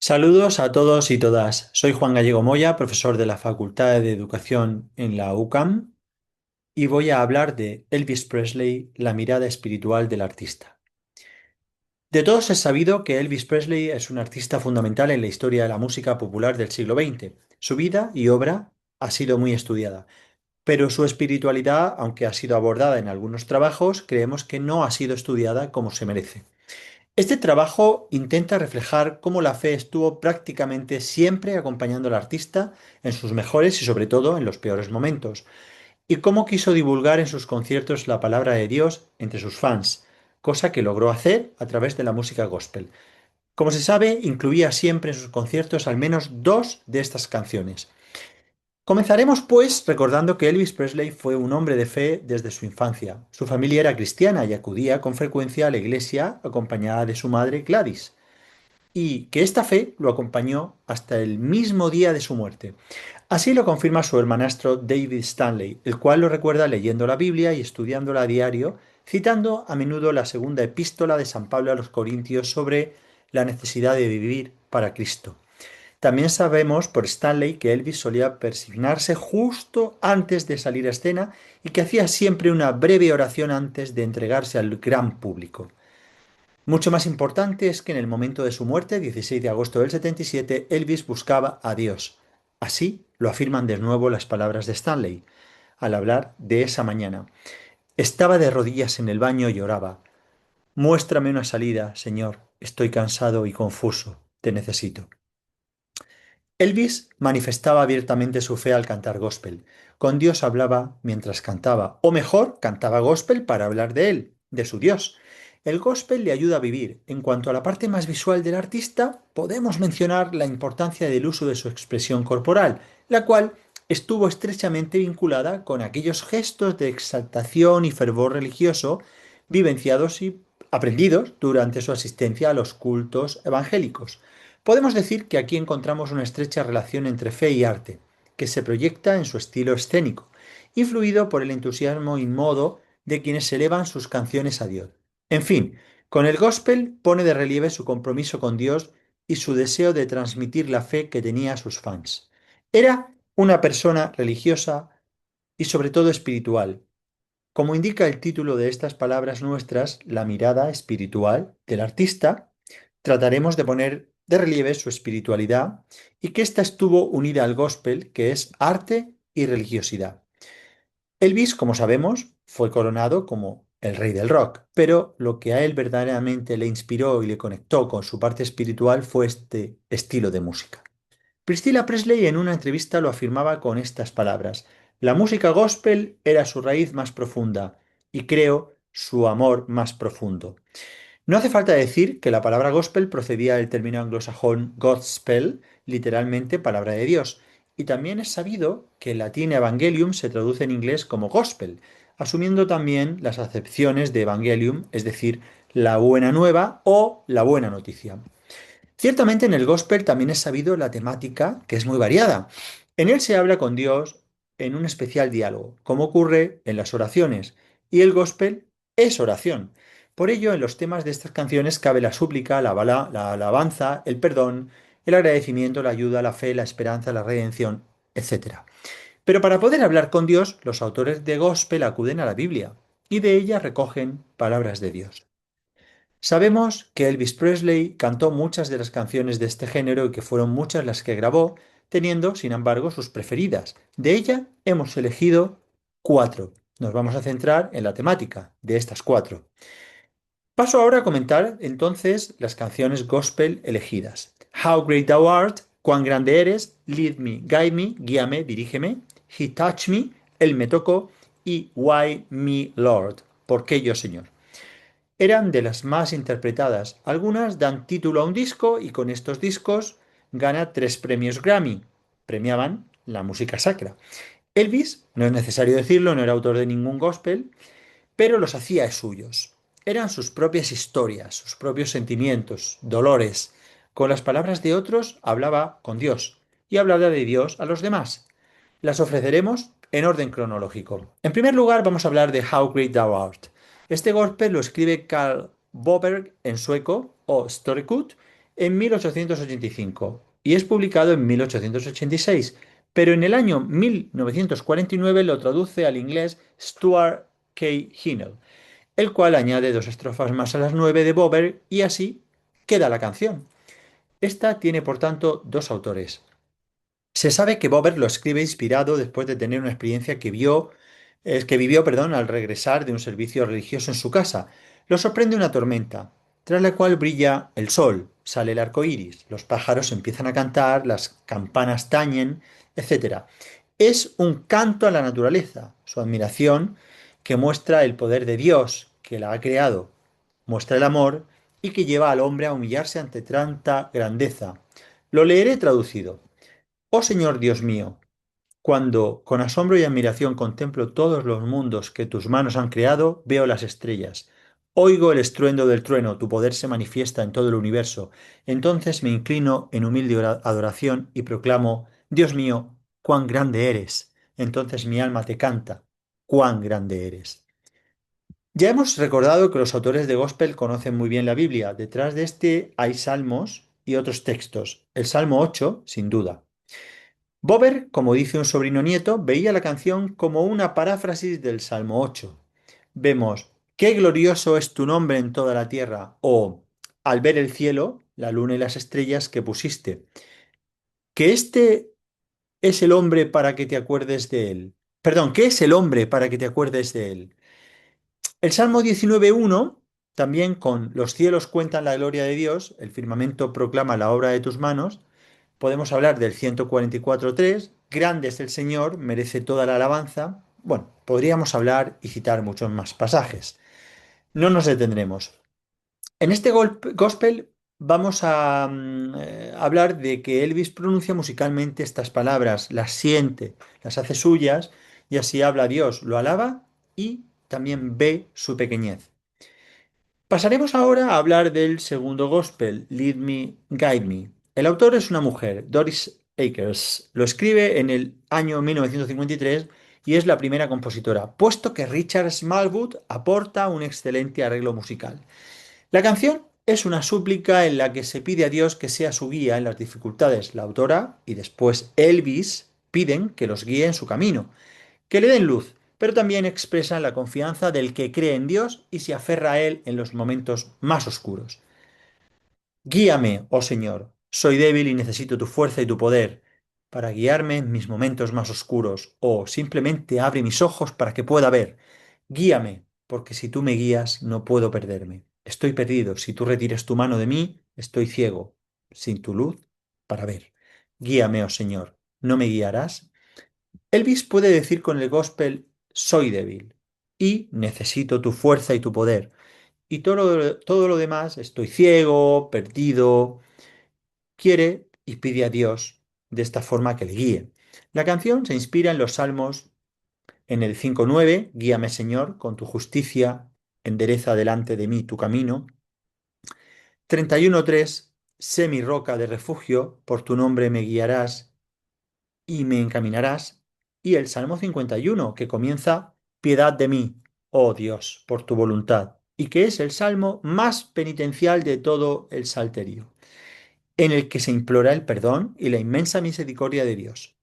Saludos a todos y todas. Soy Juan Gallego Moya, profesor de la Facultad de Educación en la UCAM, y voy a hablar de Elvis Presley, la mirada espiritual del artista. De todos es sabido que Elvis Presley es un artista fundamental en la historia de la música popular del siglo XX. Su vida y obra ha sido muy estudiada, pero su espiritualidad, aunque ha sido abordada en algunos trabajos, creemos que no ha sido estudiada como se merece. Este trabajo intenta reflejar cómo la fe estuvo prácticamente siempre acompañando al artista en sus mejores y sobre todo en los peores momentos, y cómo quiso divulgar en sus conciertos la palabra de Dios entre sus fans, cosa que logró hacer a través de la música gospel. Como se sabe, incluía siempre en sus conciertos al menos dos de estas canciones. Comenzaremos pues recordando que Elvis Presley fue un hombre de fe desde su infancia. Su familia era cristiana y acudía con frecuencia a la iglesia acompañada de su madre Gladys, y que esta fe lo acompañó hasta el mismo día de su muerte. Así lo confirma su hermanastro David Stanley, el cual lo recuerda leyendo la Biblia y estudiándola a diario, citando a menudo la segunda epístola de San Pablo a los Corintios sobre la necesidad de vivir para Cristo. También sabemos por Stanley que Elvis solía persignarse justo antes de salir a escena y que hacía siempre una breve oración antes de entregarse al gran público. Mucho más importante es que en el momento de su muerte, 16 de agosto del 77, Elvis buscaba a Dios. Así lo afirman de nuevo las palabras de Stanley al hablar de esa mañana. Estaba de rodillas en el baño y oraba. Muéstrame una salida, Señor. Estoy cansado y confuso. Te necesito. Elvis manifestaba abiertamente su fe al cantar gospel. Con Dios hablaba mientras cantaba, o mejor, cantaba gospel para hablar de él, de su Dios. El gospel le ayuda a vivir. En cuanto a la parte más visual del artista, podemos mencionar la importancia del uso de su expresión corporal, la cual estuvo estrechamente vinculada con aquellos gestos de exaltación y fervor religioso vivenciados y aprendidos durante su asistencia a los cultos evangélicos. Podemos decir que aquí encontramos una estrecha relación entre fe y arte, que se proyecta en su estilo escénico, influido por el entusiasmo inmodo de quienes elevan sus canciones a Dios. En fin, con el gospel pone de relieve su compromiso con Dios y su deseo de transmitir la fe que tenía a sus fans. Era una persona religiosa y sobre todo espiritual. Como indica el título de estas palabras nuestras, la mirada espiritual del artista, trataremos de poner de relieve su espiritualidad y que ésta estuvo unida al gospel, que es arte y religiosidad. Elvis, como sabemos, fue coronado como el rey del rock, pero lo que a él verdaderamente le inspiró y le conectó con su parte espiritual fue este estilo de música. Priscilla Presley en una entrevista lo afirmaba con estas palabras: la música gospel era su raíz más profunda y creo su amor más profundo. No hace falta decir que la palabra gospel procedía del término anglosajón gospel, literalmente palabra de Dios, y también es sabido que el latín evangelium se traduce en inglés como gospel, asumiendo también las acepciones de evangelium, es decir, la buena nueva o la buena noticia. Ciertamente en el gospel también es sabido la temática, que es muy variada. En él se habla con Dios en un especial diálogo, como ocurre en las oraciones, y el gospel es oración. Por ello, en los temas de estas canciones cabe la súplica, la alabanza, el perdón, el agradecimiento, la ayuda, la fe, la esperanza, la redención, etc. Pero para poder hablar con Dios, los autores de gospel acuden a la Biblia, y de ella recogen palabras de Dios. Sabemos que Elvis Presley cantó muchas de las canciones de este género y que fueron muchas las que grabó, teniendo, sin embargo, sus preferidas. De ella hemos elegido cuatro. Nos vamos a centrar en la temática de estas cuatro. Paso ahora a comentar entonces las canciones gospel elegidas. How Great Thou Art, Cuán grande eres, Lead Me, Guide Me, Guíame, Dirígeme, He Touched Me, Él me tocó y Why Me Lord, ¿por qué yo Señor? Eran de las más interpretadas. Algunas dan título a un disco y con estos discos gana 3 premios Grammy. Premiaban la música sacra. Elvis, no es necesario decirlo, no era autor de ningún gospel, pero los hacía suyos. Eran sus propias historias, sus propios sentimientos, dolores. Con las palabras de otros hablaba con Dios y hablaba de Dios a los demás. Las ofreceremos en orden cronológico. En primer lugar, vamos a hablar de How Great Thou Art. Este gospel lo escribe Carl Boberg en sueco o Storycut en 1885 y es publicado en 1886, pero en el año 1949 lo traduce al inglés Stuart K. Hinnell, el cual añade dos estrofas más a las 9 de Bober y así queda la canción. Esta tiene, por tanto, dos autores. Se sabe que Bober lo escribe inspirado después de tener una experiencia que vivió, perdón, al regresar de un servicio religioso en su casa. Lo sorprende una tormenta, tras la cual brilla el sol, sale el arco iris, los pájaros empiezan a cantar, las campanas tañen, etc. Es un canto a la naturaleza, su admiración, que muestra el poder de Dios, que la ha creado, muestra el amor y que lleva al hombre a humillarse ante tanta grandeza. Lo leeré traducido. Oh Señor Dios mío, cuando con asombro y admiración contemplo todos los mundos que tus manos han creado, veo las estrellas. Oigo el estruendo del trueno, tu poder se manifiesta en todo el universo. Entonces me inclino en humilde adoración y proclamo, Dios mío, cuán grande eres. Entonces mi alma te canta, cuán grande eres. Ya hemos recordado que los autores de Gospel conocen muy bien la Biblia. Detrás de este hay salmos y otros textos. El Salmo 8, sin duda. Bober, como dice un sobrino nieto, veía la canción como una paráfrasis del Salmo 8. Vemos, qué glorioso es tu nombre en toda la tierra, o al ver el cielo, la luna y las estrellas que pusiste. Que este es el hombre para que te acuerdes de él. Perdón, ¿qué es el hombre para que te acuerdes de él? El Salmo 19.1, también con los cielos cuentan la gloria de Dios, el firmamento proclama la obra de tus manos. Podemos hablar del 144.3, grande es el Señor, merece toda la alabanza. Bueno, podríamos hablar y citar muchos más pasajes. No nos detendremos. En este gospel vamos a hablar de que Elvis pronuncia musicalmente estas palabras, las siente, las hace suyas y así habla a Dios, lo alaba y también ve su pequeñez. Pasaremos ahora a hablar del segundo gospel, Lead Me, Guide Me. El autor es una mujer, Doris Akers. Lo escribe en el año 1953 y es la primera compositora, puesto que Richard Smallwood aporta un excelente arreglo musical. La canción es una súplica en la que se pide a Dios que sea su guía en las dificultades. La autora y después Elvis piden que los guíe en su camino, que le den luz, pero también expresan la confianza del que cree en Dios y se aferra a Él en los momentos más oscuros. Guíame, oh Señor, soy débil y necesito tu fuerza y tu poder para guiarme en mis momentos más oscuros, o simplemente abre mis ojos para que pueda ver. Guíame, porque si tú me guías no puedo perderme. Estoy perdido, si tú retires tu mano de mí, estoy ciego, sin tu luz para ver. Guíame, oh Señor, ¿no me guiarás? Elvis puede decir con el gospel, soy débil y necesito tu fuerza y tu poder. Y todo lo demás, estoy ciego, perdido, quiere y pide a Dios de esta forma que le guíe. La canción se inspira en los salmos en el 5.9, guíame Señor, con tu justicia, endereza delante de mí tu camino. 31.3, sé mi roca de refugio, por tu nombre me guiarás y me encaminarás. Y el Salmo 51, que comienza, piedad de mí, oh Dios, por tu voluntad, y que es el salmo más penitencial de todo el Salterio, en el que se implora el perdón y la inmensa misericordia de Dios.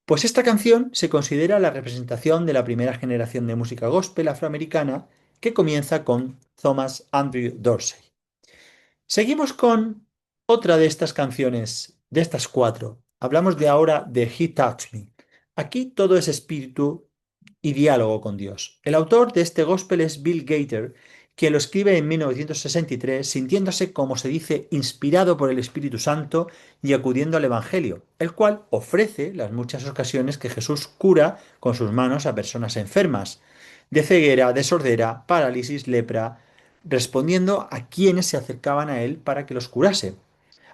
Pues esta canción se considera la representación de la primera generación de música gospel afroamericana que comienza con Thomas Andrew Dorsey. Seguimos con otra de estas canciones, de estas cuatro. Hablamos de ahora de He Touched Me. Aquí todo es espíritu y diálogo con Dios. El autor de este gospel es Bill Gaither, quien lo escribe en 1963, sintiéndose, como se dice, inspirado por el Espíritu Santo y acudiendo al Evangelio, el cual ofrece las muchas ocasiones que Jesús cura con sus manos a personas enfermas, de ceguera, de sordera, parálisis, lepra, respondiendo a quienes se acercaban a él para que los curase.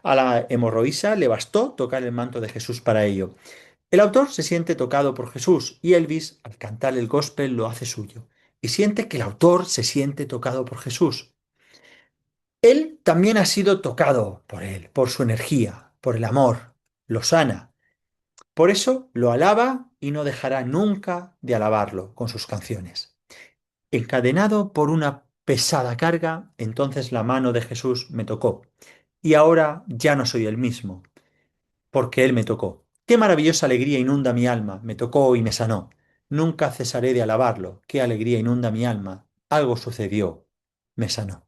A la hemorroísa le bastó tocar el manto de Jesús para ello. El autor se siente tocado por Jesús y Elvis, al cantar el gospel, lo hace suyo. Y siente que el autor se siente tocado por Jesús. Él también ha sido tocado por él, por su energía, por el amor. Lo sana. Por eso lo alaba y no dejará nunca de alabarlo con sus canciones. Encadenado por una pesada carga, entonces la mano de Jesús me tocó. y ahora ya no soy el mismo, porque Él me tocó. Qué maravillosa alegría inunda mi alma, me tocó y me sanó. Nunca cesaré de alabarlo, qué alegría inunda mi alma. Algo sucedió, me sanó.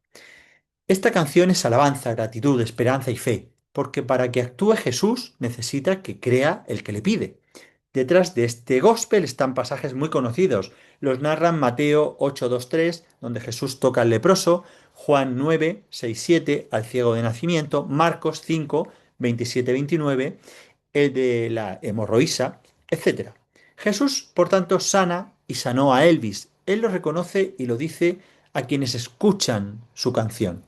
Esta canción es alabanza, gratitud, esperanza y fe, porque para que actúe Jesús necesita que crea el que le pide. Detrás de este gospel están pasajes muy conocidos. Los narran Mateo 8:23, donde Jesús toca al leproso, Juan 9:6-7, al ciego de nacimiento, Marcos 5:27-29, el de la hemorroísa, etc. Jesús, por tanto, sana y sanó a Elvis. Él lo reconoce y lo dice a quienes escuchan su canción.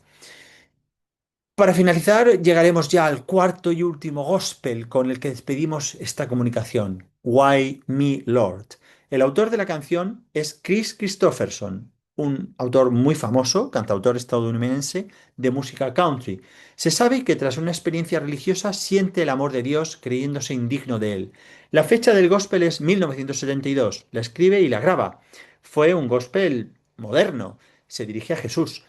Para finalizar, llegaremos ya al cuarto y último gospel con el que despedimos esta comunicación. Why Me Lord. El autor de la canción es Chris Christopherson, un autor muy famoso, cantautor estadounidense de música country. Se sabe que tras una experiencia religiosa siente el amor de Dios creyéndose indigno de él. La fecha del gospel es 1972. La escribe y la graba. Fue un gospel moderno. Se dirige a Jesús.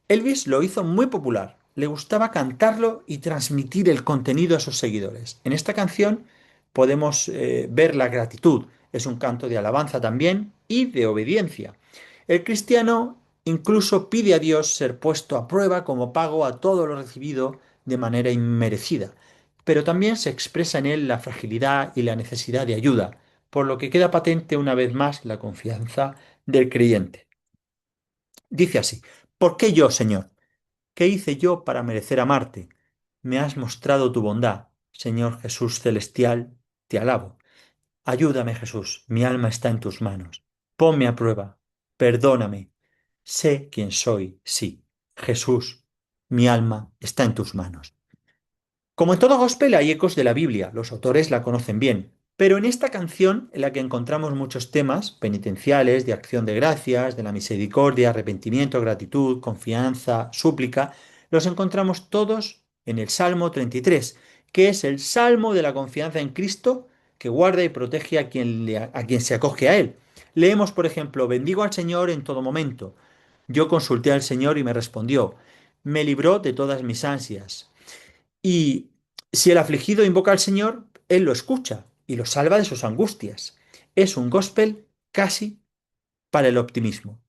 Elvis lo hizo muy popular. Le gustaba cantarlo y transmitir el contenido a sus seguidores. En esta canción podemos ver la gratitud. Es un canto de alabanza también y de obediencia. El cristiano incluso pide a Dios ser puesto a prueba como pago a todo lo recibido de manera inmerecida. Pero también se expresa en él la fragilidad y la necesidad de ayuda, por lo que queda patente una vez más la confianza del creyente. Dice así: ¿Por qué yo, Señor? ¿Qué hice yo para merecer amarte? Me has mostrado tu bondad. Señor Jesús celestial, te alabo. Ayúdame, Jesús, mi alma está en tus manos. Ponme a prueba. Perdóname. Sé quién soy, sí. Jesús, mi alma está en tus manos. Como en todo gospel hay ecos de la Biblia, los autores la conocen bien, pero en esta canción, en la que encontramos muchos temas penitenciales, de acción de gracias, de la misericordia, arrepentimiento, gratitud, confianza, súplica, los encontramos todos en el Salmo 33, que es el salmo de la confianza en Cristo que guarda y protege a quien se acoge a Él. Leemos, por ejemplo, bendigo al Señor en todo momento. Yo consulté al Señor y me respondió, me libró de todas mis ansias. Y si el afligido invoca al Señor, Él lo escucha y lo salva de sus angustias. Es un gospel casi para el optimismo.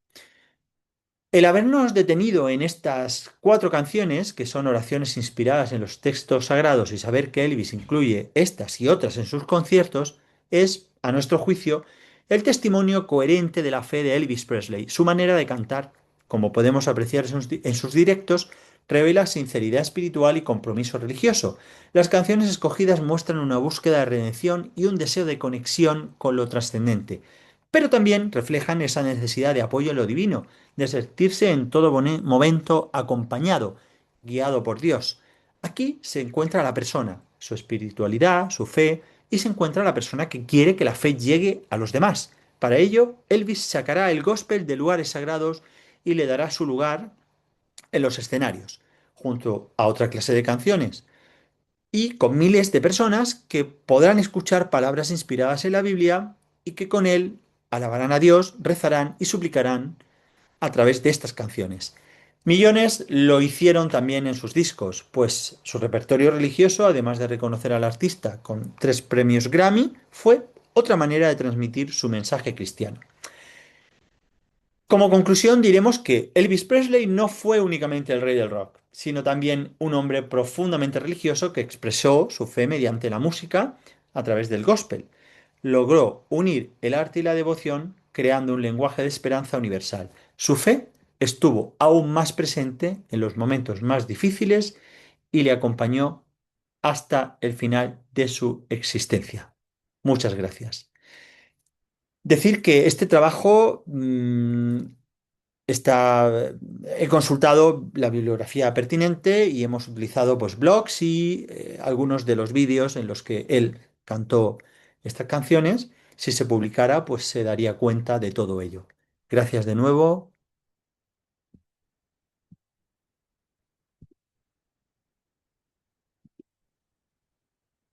El habernos detenido en estas cuatro canciones, que son oraciones inspiradas en los textos sagrados, y saber que Elvis incluye estas y otras en sus conciertos, es, a nuestro juicio, el testimonio coherente de la fe de Elvis Presley. Su manera de cantar, como podemos apreciar en sus directos, revela sinceridad espiritual y compromiso religioso. Las canciones escogidas muestran una búsqueda de redención y un deseo de conexión con lo trascendente, pero también reflejan esa necesidad de apoyo en lo divino, de sentirse en todo momento acompañado, guiado por Dios. Aquí se encuentra la persona, su espiritualidad, su fe, y se encuentra la persona que quiere que la fe llegue a los demás. Para ello, Elvis sacará el gospel de lugares sagrados y le dará su lugar en los escenarios, junto a otra clase de canciones, y con miles de personas que podrán escuchar palabras inspiradas en la Biblia y que con él alabarán a Dios, rezarán y suplicarán a través de estas canciones. Millones lo hicieron también en sus discos, pues su repertorio religioso, además de reconocer al artista con 3 premios Grammy, fue otra manera de transmitir su mensaje cristiano. Como conclusión diremos que Elvis Presley no fue únicamente el rey del rock, sino también un hombre profundamente religioso que expresó su fe mediante la música a través del gospel. Logró unir el arte y la devoción creando un lenguaje de esperanza universal. Su fe estuvo aún más presente en los momentos más difíciles y le acompañó hasta el final de su existencia. Muchas gracias. Decir que este trabajo he consultado la bibliografía pertinente y hemos utilizado pues, blogs y algunos de los vídeos en los que él cantó estas canciones. Si se publicara, pues se daría cuenta de todo ello. Gracias de nuevo